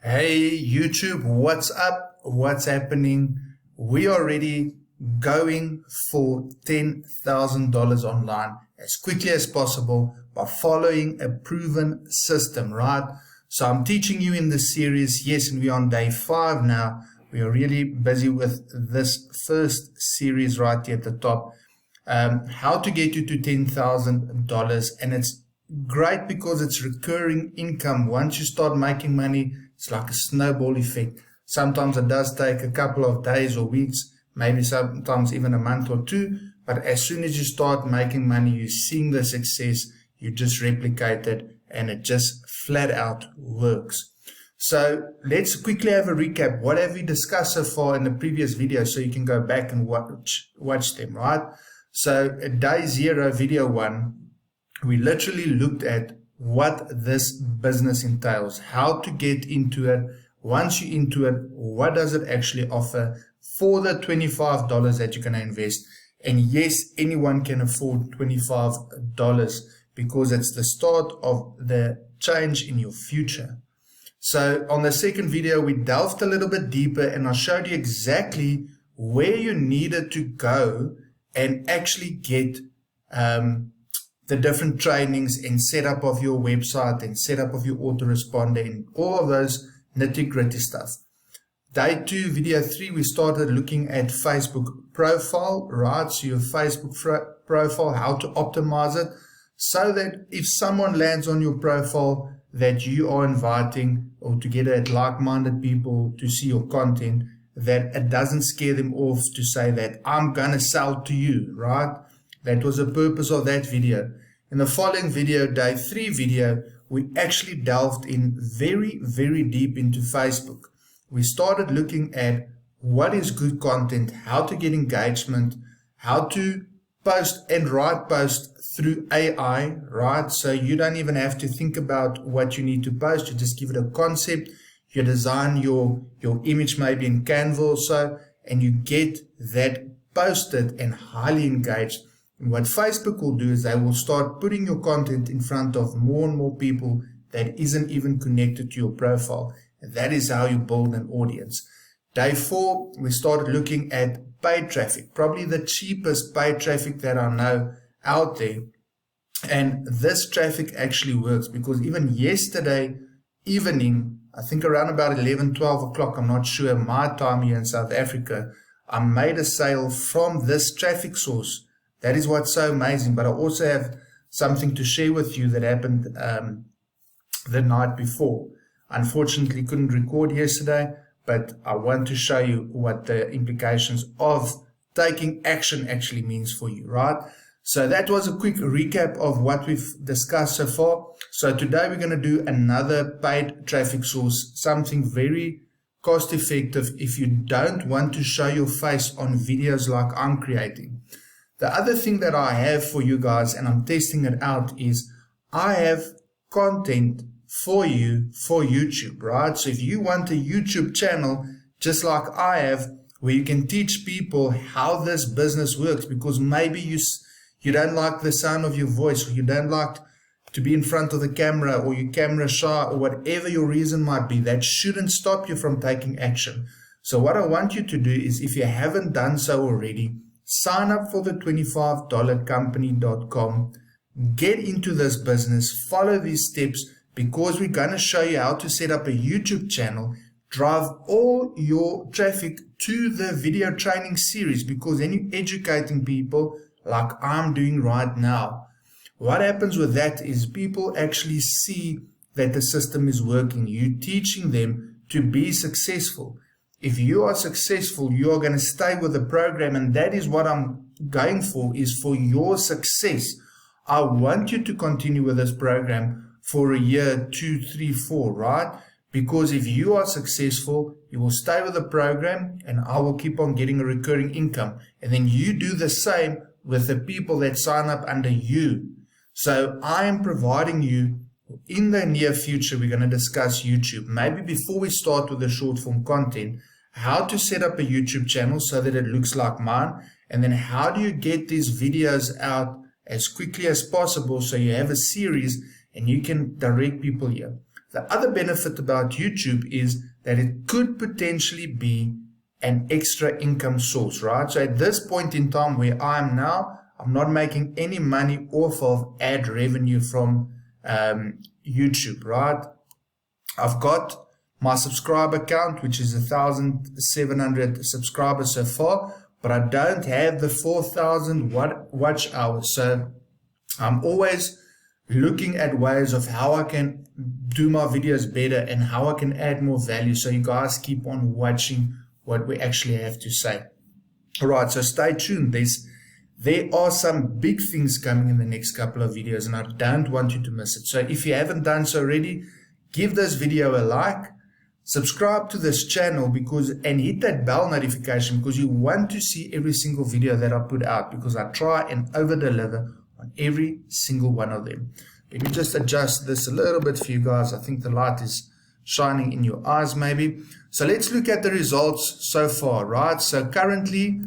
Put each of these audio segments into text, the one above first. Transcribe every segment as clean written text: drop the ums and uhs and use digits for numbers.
Hey YouTube, what's up? What's happening? We are already going for $10,000 online as quickly as possible by following a proven system, right? So I'm teaching you in this series, yes, and we're on day 5 now. We are really busy with this first series right here at the top. How to get you to $10,000, and it's great because it's recurring income. Once you start making money, it's like a snowball effect. Sometimes it does take a couple of days or weeks, maybe sometimes even a month or two, but as soon as you start making money, you're seeing the success, you just replicate it, and it just flat out works. So let's quickly have a recap. What have we discussed so far in the previous video, so you can go back and watch them, right? So at day 0, video 1, we literally looked at what this business entails, how to get into it. Once you're into it, what does it actually offer for the $25 that you're going to invest? And yes, anyone can afford $25 because it's the start of the change in your future. So on the second video, we delved a little bit deeper and I showed you exactly where you needed to go and actually get the different trainings and setup of your website and setup of your autoresponder and all of those nitty-gritty stuff. Day 2, video 3, we started looking at Facebook profile, right? So your Facebook profile, how to optimize it so that if someone lands on your profile that you are inviting or together at like-minded people to see your content, that it doesn't scare them off to say that I'm gonna sell to you, right? That was the purpose of that video. In the following video, day 3 video, we actually delved in very, very deep into Facebook. We started looking at what is good content, how to get engagement, how to post and write posts through AI, right? So you don't even have to think about what you need to post. You just give it a concept. You design your image maybe in Canva or so, and you get that posted and highly engaged. And what Facebook will do is they will start putting your content in front of more and more people that isn't even connected to your profile. And that is how you build an audience. Day 4, we started looking at paid traffic, probably the cheapest paid traffic that I know out there. And this traffic actually works because even yesterday evening, I think around about 11, 12 o'clock, I'm not sure, my time here in South Africa, I made a sale from this traffic source. That is what's so amazing. But I also have something to share with you that happened the night before. Unfortunately, couldn't record yesterday, but I want to show you what the implications of taking action actually means for you, right? So that was a quick recap of what we've discussed so far. So today we're going to do another paid traffic source, something very cost effective if you don't want to show your face on videos like I'm creating. The other thing that I have for you guys, and I'm testing it out, is I have content for you for YouTube, right? So if you want a YouTube channel, just like I have, where you can teach people how this business works, because maybe you don't like the sound of your voice, or you don't like to be in front of the camera, or you're camera shy, or whatever your reason might be, that shouldn't stop you from taking action. So what I want you to do is, if you haven't done so already, sign up for the $25company.com, get into this business, follow these steps, because we're going to show you how to set up a YouTube channel, drive all your traffic to the video training series, because then you're educating people like I'm doing right now. What happens with that is people actually see that the system is working. You're teaching them to be successful. If you are successful, you are going to stay with the program, and that is what I'm going for, is for your success. I want you to continue with this program for a year, 2, 3, 4, right? Because if you are successful, you will stay with the program and I will keep on getting a recurring income. And then you do the same with the people that sign up under you. So I am providing you, in the near future, we're going to discuss YouTube. Maybe before we start with the short form content, how to set up a YouTube channel so that it looks like mine. And then how do you get these videos out as quickly as possible so you have a series and you can direct people here. The other benefit about YouTube is that it could potentially be an extra income source, right? So at this point in time where I am now, I'm not making any money off of ad revenue from YouTube, right? I've got my subscriber count, which is 1,700 subscribers so far, but I don't have the 4,000 watch hours. So I'm always looking at ways of how I can do my videos better and how I can add more value, so you guys keep on watching what we actually have to say. All right, so stay tuned. There are some big things coming in the next couple of videos, and I don't want you to miss it. So if you haven't done so already, give this video a like, subscribe to this channel, and hit that bell notification, because you want to see every single video that I put out, because I try and over deliver on every single one of them. Let me just adjust this a little bit for you guys. I think the light is shining in your eyes maybe. So let's look at the results so far, right? So currently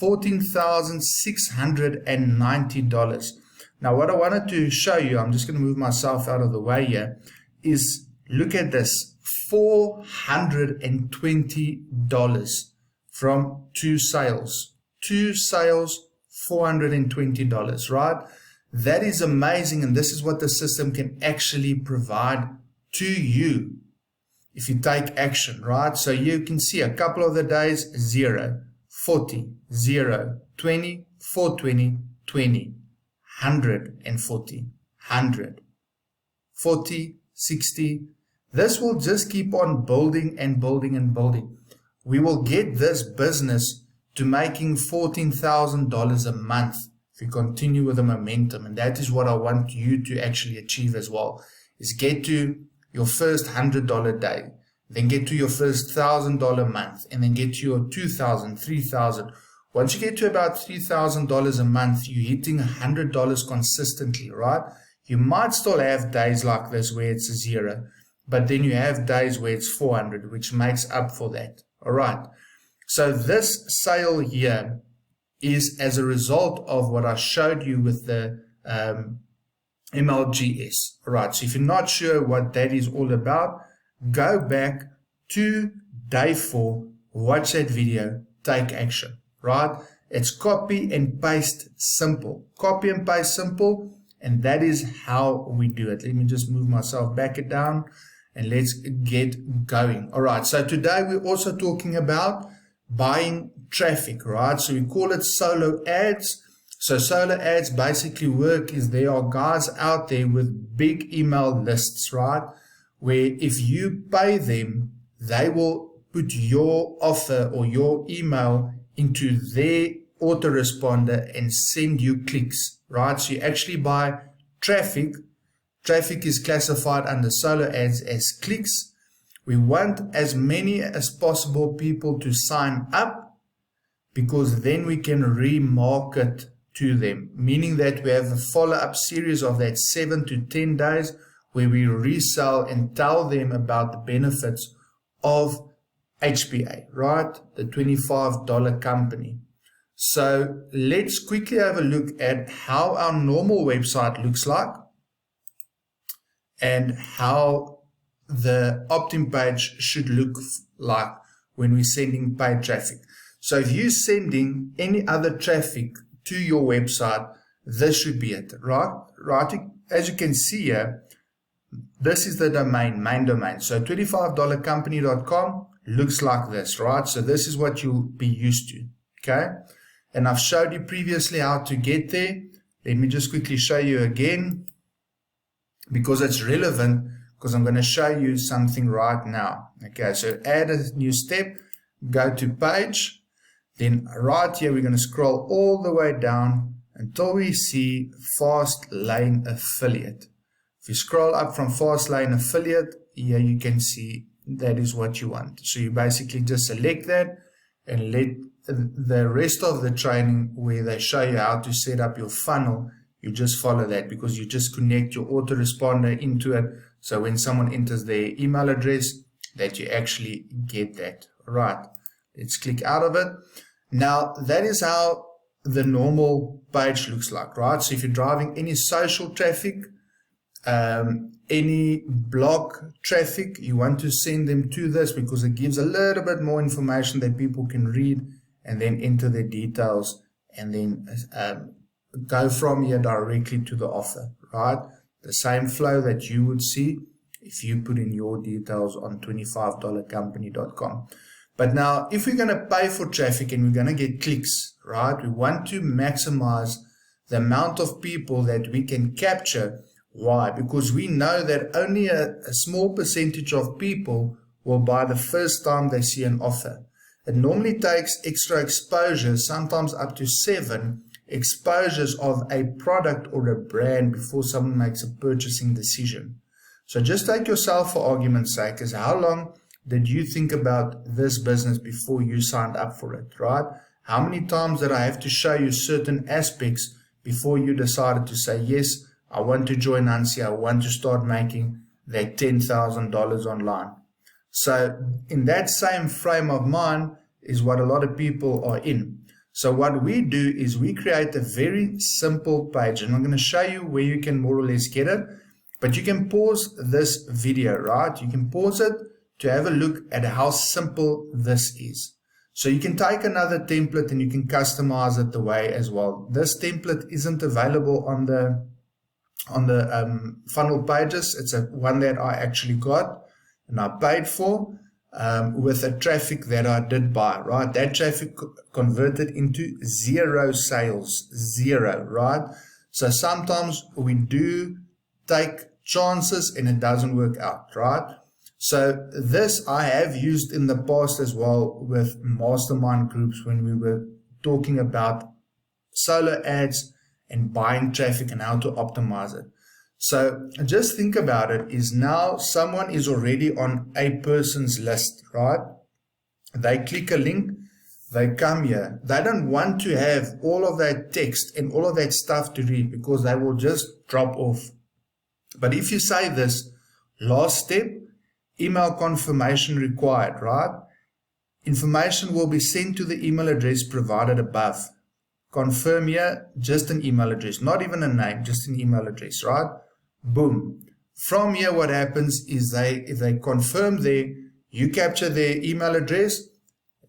$14,690. Now what I wanted to show you, I'm just going to move myself out of the way here, is look at this, $420 from 2 sales. 2 sales, $420, right? That is amazing, and this is what the system can actually provide to you if you take action, right? So you can see a couple of the days, 0, 40, 0, 20, 420, 20, 140, 100, 40, 60. This will just keep on building and building and building. We will get this business to making $14,000 a month if you continue with the momentum. And that is what I want you to actually achieve as well, is get to your first $100 day, then get to your first $1,000 month, and then get to your $2,000, $3,000. Once you get to about $3,000 a month, you're hitting $100 consistently, right? You might still have days like this where it's 0, but then you have days where it's 400, which makes up for that. All right. So this sale here is as a result of what I showed you with the MLGS. All right. So if you're not sure what that is all about, go back to day 4, watch that video, take action, right? It's copy and paste simple. Copy and paste simple. And that is how we do it. Let me just move myself back it down and let's get going. All right. So today we're also talking about buying traffic, right? So we call it solo ads. So solo ads basically work is there are guys out there with big email lists, right? Where if you pay them, they will put your offer or your email into their autoresponder and send you clicks, right? So you actually buy traffic. Traffic is classified under solo ads as clicks. We want as many as possible people to sign up, because then we can remarket to them, meaning that we have a follow-up series of that 7 to 10 days where we resell and tell them about the benefits of HPA, right? The $25 company. So let's quickly have a look at how our normal website looks like and how the Optin page should look like when we're sending paid traffic. So if you're sending any other traffic to your website, this should be it, right? As you can see here, this is the domain, main domain. So $25company.com looks like this, right? So this is what you'll be used to, okay? And I've showed you previously how to get there. Let me just quickly show you again, because it's relevant, because I'm going to show you something right now. Okay, so add a new step, go to page, then right here we're going to scroll all the way down until we see Fast Lane Affiliate. If you scroll up from Fast Lane Affiliate, here you can see that is what you want. So you basically just select that and let the rest of the training where they show you how to set up your funnel, you just follow that, because you just connect your autoresponder into it. So when someone enters their email address, that you actually get that. All right, let's click out of it. Now that is how the normal page looks like, right? So if you're driving any social traffic, any blog traffic, you want to send them to this because it gives a little bit more information that people can read and then enter their details and then go from here directly to the offer, right? The same flow that you would see if you put in your details on $25company.com. But now, if we're going to pay for traffic and we're going to get clicks, right, we want to maximize the amount of people that we can capture. Why? Because we know that only a small percentage of people will buy the first time they see an offer. It normally takes extra exposure, sometimes up to 7 exposures of a product or a brand before someone makes a purchasing decision. So just take yourself for argument's sake, as how long did you think about this business before you signed up for it, right? How many times did I have to show you certain aspects before you decided to say, yes, I want to join Hansie, I want to start making that $10,000 online. So in that same frame of mind is what a lot of people are in. So what we do is we create a very simple page, and I'm going to show you where you can more or less get it. But you can pause this video, right? You can pause it to have a look at how simple this is. So you can take another template and you can customize it the way as well. This template isn't available on the funnel pages. It's one that I actually got and I paid for with a traffic that I did buy, right? That traffic converted into 0 sales, 0, right? So sometimes we do take chances and it doesn't work out, right? So this I have used in the past as well with mastermind groups when we were talking about solo ads and buying traffic and how to optimize it. So just think about it, is now someone is already on a person's list, right? They click a link, they come here. They don't want to have all of that text and all of that stuff to read because they will just drop off. But if you say this, last step, email confirmation required, right? Information will be sent to the email address provided above. Confirm here, just an email address, not even a name, just an email address, right? Boom. From here, what happens is if they confirm there, you capture their email address,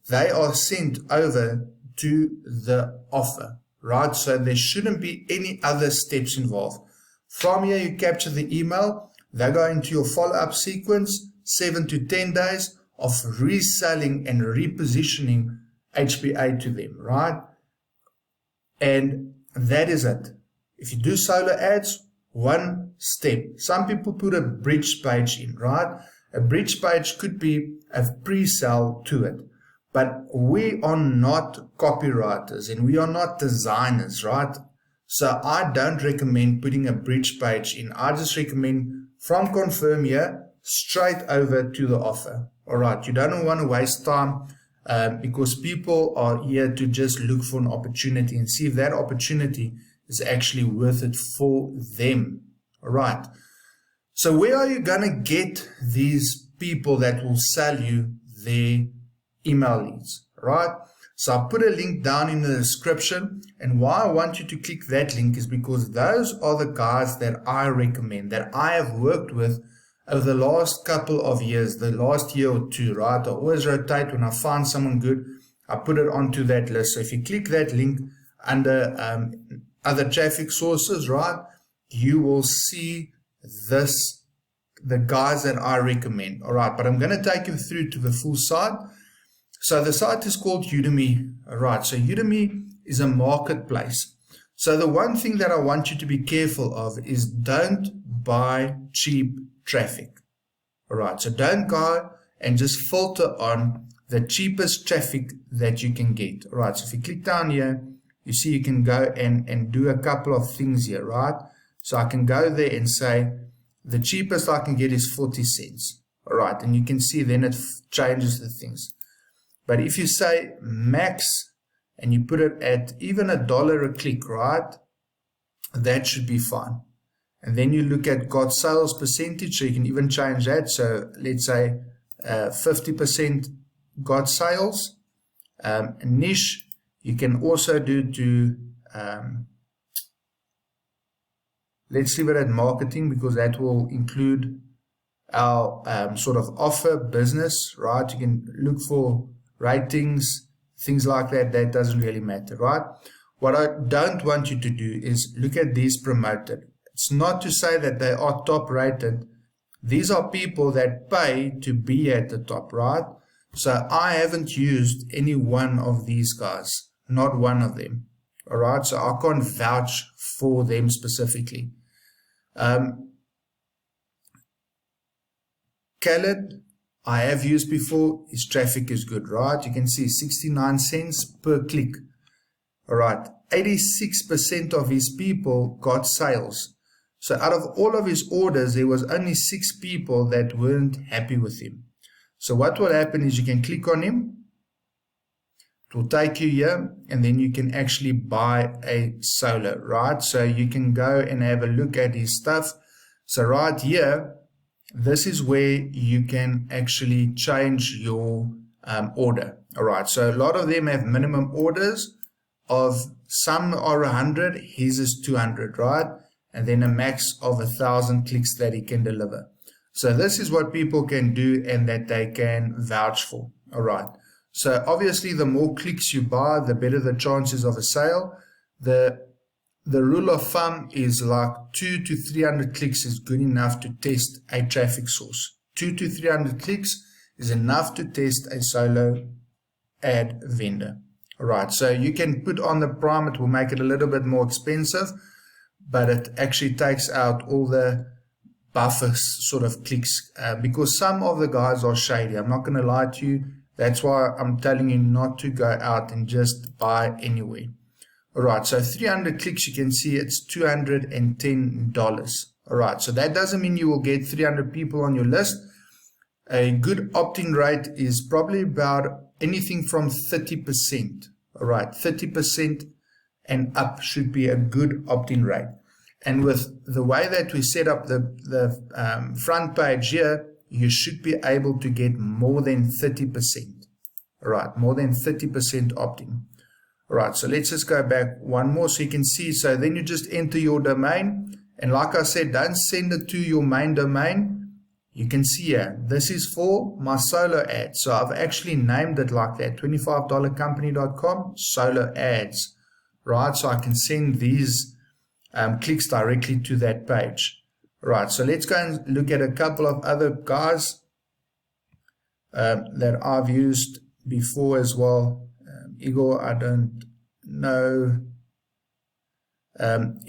they are sent over to the offer, right? So there shouldn't be any other steps involved. From here, you capture the email, they go into your follow-up sequence, 7 to 10 days of reselling and repositioning HPA to them, right? And that is it. If you do solo ads, one step. Some people put a bridge page in, right? A bridge page could be a pre-sale to it. But we are not copywriters and we are not designers, right? So I don't recommend putting a bridge page in. I just recommend from confirm here, straight over to the offer. All right, you don't want to waste time because people are here to just look for an opportunity and see if that opportunity is actually worth it for them. All right. So where are you going to get these people that will sell you their email leads? All right. So I'll put a link down in the description, and why I want you to click that link is because those are the guys that I recommend, that I have worked with over the last couple of years, the last year or two, right? I always rotate. When I find someone good, I put it onto that list. So if you click that link under other traffic sources, right, you will see the guys that I recommend. All right, but I'm going to take you through to the full site. So the site is called Udemy. All right, so Udemy is a marketplace. So the one thing that I want you to be careful of is don't buy cheap traffic. All right, so don't go and just filter on the cheapest traffic that you can get. All right, so if you click down here, you see you can go and do a couple of things here, right? So I can go there and say the cheapest I can get is 40 cents. All right, and you can see then it changes the things. But if you say max and you put it at even $1 a click, right, that should be fine. And then you look at got sales percentage, so you can even change that. So let's say 50% got sales. Niche, you can also do to Let's leave it at marketing because that will include our sort of offer business, right? You can look for ratings, things like that. That doesn't really matter, right? What I don't want you to do is look at these promoted. It's not to say that they are top rated. These are people that pay to be at the top, right? So I haven't used any one of these guys, not one of them. All right, so I can't vouch for them specifically. Khaled, I have used before. His traffic is good, right? You can see 69 cents per click. All right, 86% of his people got sales. So out of all of his orders, there was only 6 people that weren't happy with him. So what will happen is you can click on him. It will take you here, and then you can actually buy a solo, right? So you can go and have a look at his stuff. So right here, this is where you can actually change your order. All right, so a lot of them have minimum orders of, some are 100, his is 200, right? And then a max of 1,000 clicks that he can deliver. So this is what people can do and that they can vouch for. All right. So obviously the more clicks you buy, the better the chances of a sale. The rule of thumb is like 200 to 300 clicks is good enough to test a traffic source. 200 to 300 clicks is enough to test a solo ad vendor. All right. So you can put on the prime. It will make it a little bit more expensive, but it actually takes out all the buffer sort of clicks because some of the guys are shady. I'm not going to lie to you. That's why I'm telling you not to go out and just buy anywhere. All right, so 300 clicks, you can see it's $210. All right, so that doesn't mean you will get 300 people on your list. A good opt-in rate is probably about anything from 30%. All right, 30% and up should be a good opt-in rate. And with the way that we set up the front page here, you should be able to get more than 30%. All right, more than 30% opt-in. All right, so let's just go back one more so you can see. So then you just enter your domain. And like I said, don't send it to your main domain. You can see here, this is for my solo ads. So I've actually named it like that, $25company.com solo ads. Right, so I can send these clicks directly to that page. Right, so let's go and look at a couple of other guys that I've used before as well. Igor, I don't know.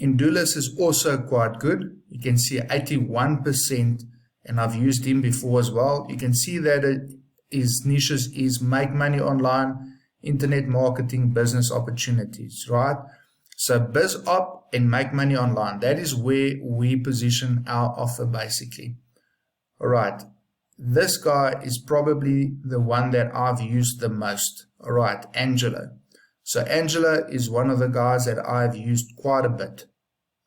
Indulus is also quite good. You can see 81%, and I've used him before as well. You can see that his niches is make money online, internet marketing, business opportunities, right? So BizOp and make money online. That is where we position our offer basically. All right. This guy is probably the one that I've used the most. All right. Angelo. So Angelo is one of the guys that I've used quite a bit.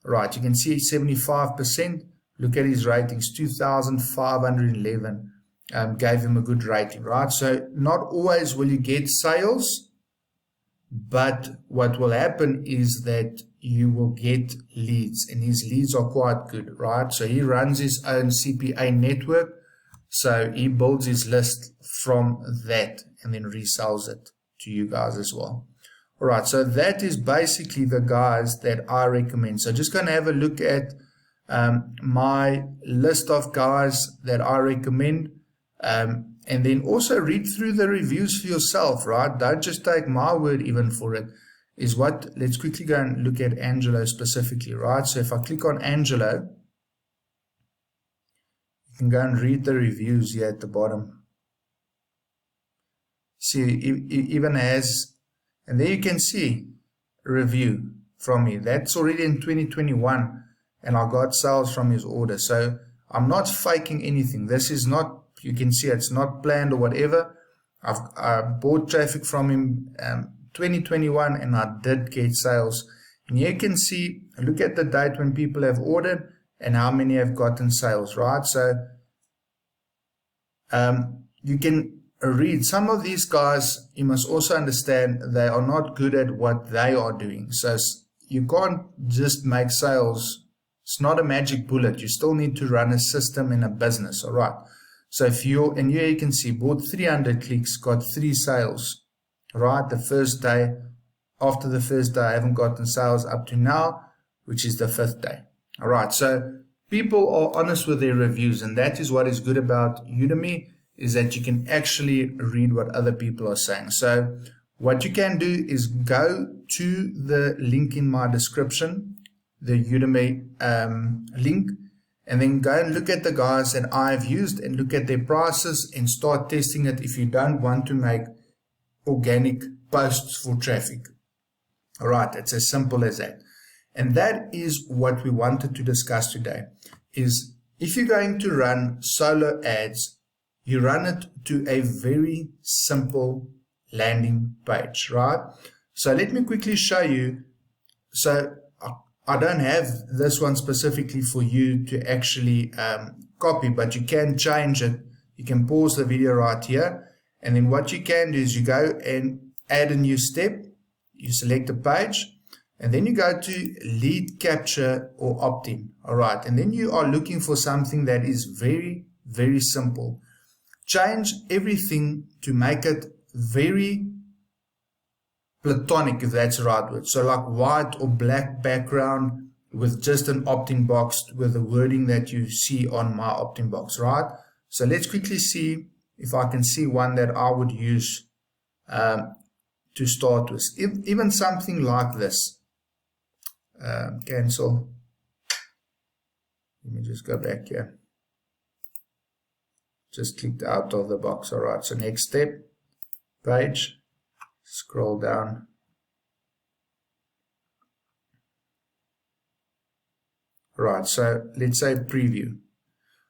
All right. You can see 75%. Look at his ratings, 2,511. Gave him a good rating, right? So not always will you get sales, but what will happen is that you will get leads, and his leads are quite good, right? So he runs his own CPA network. So he builds his list from that and then resells it to you guys as well. All right. So that is basically the guys that I recommend. So just going to have a look at my list of guys that I recommend. And then also read through the reviews for yourself, right? Don't just take my word even for it. Is what, let's quickly go and look at Angelo specifically, right? So if I click on Angelo, you can go and read the reviews here at the bottom. See, it even has, and there you can see a review from me. That's already in 2021, and I got sales from his order. So I'm not faking anything. This is not, you can see it's not planned or whatever. I bought traffic from him 2021 and I did get sales. And you can see, look at the date when people have ordered and how many have gotten sales, right? So you can read some of these guys. You must also understand they are not good at what they are doing. So you can't just make sales It's not a magic bullet. You still need to run a system in a business, all right? So if and here you can see, bought 300 clicks, got 3 sales, right? The first day. After the first day, I haven't gotten sales up to now, which is the 5th day. All right, so people are honest with their reviews, and that is what is good about Udemy, is that you can actually read what other people are saying. So what you can do is go to the link in my description, the Udemy link, and then go and look at the guys that I've used and look at their prices and start testing it if you don't want to make organic posts for traffic. All right, it's as simple as that. And that is what we wanted to discuss today, is if you're going to run solo ads, you run it to a very simple landing page, right? So let me quickly show you. So I don't have this one specifically for you to actually copy, but you can change it. You can pause the video right here. And then what you can do is you go and add a new step. You select a page, and then you go to lead capture or opt-in. All right, and then you are looking for something that is very, very simple. Change everything to make it very platonic, if that's the right word. So like white or black background with just an opt-in box with the wording that you see on my opt-in box, right? So let's quickly see if I can see one that I would use to start with. Even something like this. Cancel. Let me just go back here. Just clicked out of the box. All right, so next step, page, scroll down. Right, so let's say preview.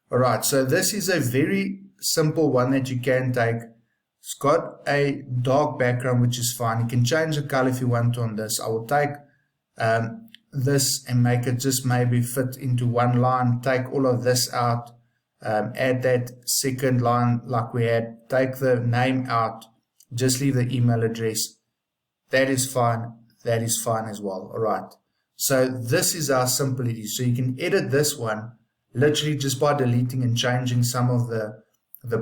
All right, so this is a very simple one that you can take. It's got a dark background, which is fine. You can change the color if you want to on this. I will take this and make it just maybe fit into one line. Take all of this out. Add that second line like we had. Take the name out. Just leave the email address. That is fine. That is fine as well. All right. So this is how simple it is. So you can edit this one literally just by deleting and changing some of the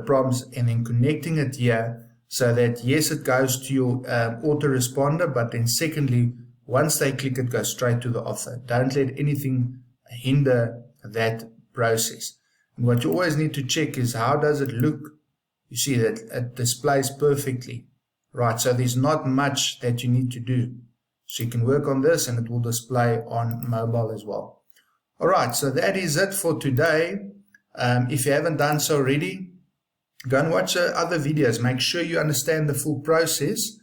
prompts and then connecting it here so that yes, it goes to your autoresponder, but then secondly, once they click it, goes straight to the offer. Don't let anything hinder that process. And what you always need to check is how does it look? You see that it displays perfectly, right? So there's not much that you need to do. So you can work on this and it will display on mobile as well. All right, so that is it for today. If you haven't done so already, go and watch other videos. Make sure you understand the full process.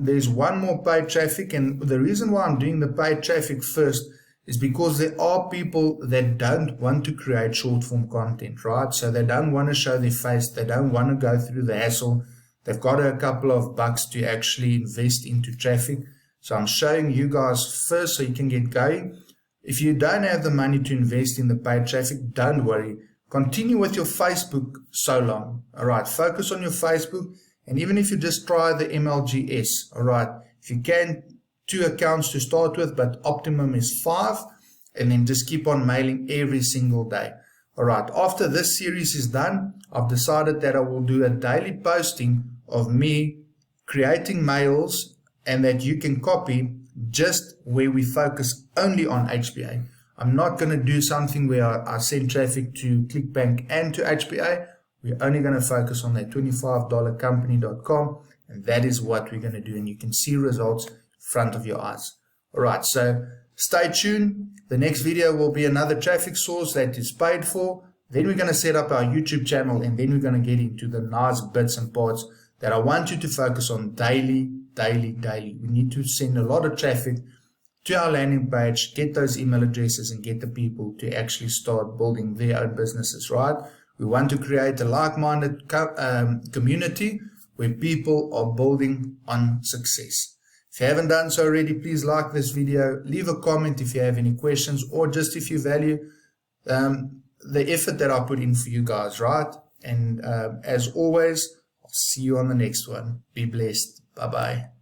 There's one more paid traffic, and the reason why I'm doing the paid traffic first is because there are people that don't want to create short form content, right? So they don't want to show their face. They don't want to go through the hassle. They've got a couple of bucks to actually invest into traffic. So I'm showing you guys first so you can get going. If you don't have the money to invest in the paid traffic, don't worry. Continue with your Facebook so long. All right, focus on your Facebook. And even if you just try the MLGS, all right, if you can, 2 accounts to start with, but optimum is 5. And then just keep on mailing every single day. All right, after this series is done, I've decided that I will do a daily posting of me creating mails and that you can copy just where we focus only on HPA. I'm not going to do something where I send traffic to Clickbank and to HPA. We're only going to focus on that $25company.com, and that is what we're going to do. And you can see results in front of your eyes. All right, so stay tuned. The next video will be another traffic source that is paid for. Then we're going to set up our YouTube channel, and then we're going to get into the nice bits and parts that I want you to focus on daily. We need to send a lot of traffic to our landing page, get those email addresses, and get the people to actually start building their own businesses, right? We want to create a like-minded community where people are building on success. If you haven't done so already, please like this video, leave a comment if you have any questions, or just if you value the effort that I put in for you guys, right? And as always, I'll see you on the next one. Be blessed. Bye-bye.